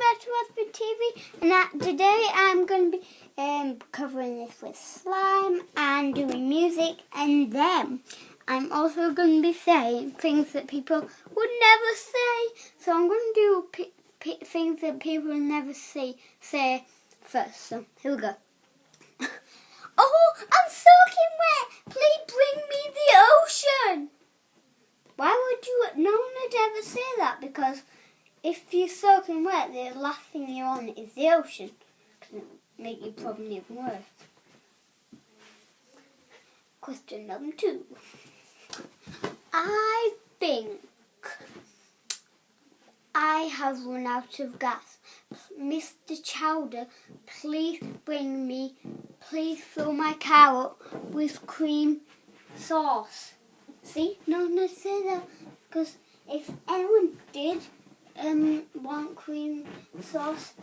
back to Raspberry TV, and today I'm going to be covering this with slime and doing music, and then I'm also going to be saying things that people would never say. So I'm going to do things that people never say first. So here we go. Oh, I'm soaking wet. Please bring me the ocean. Why would you? No one would ever say that, because if you're soaking wet, the last thing you're on is the ocean. It'll make your problem even worse. Question number 2. I think I have run out of gas. Mr. Chowder, please fill my car up with cream sauce. See, no one would say that, because if anyone did want cream sauce,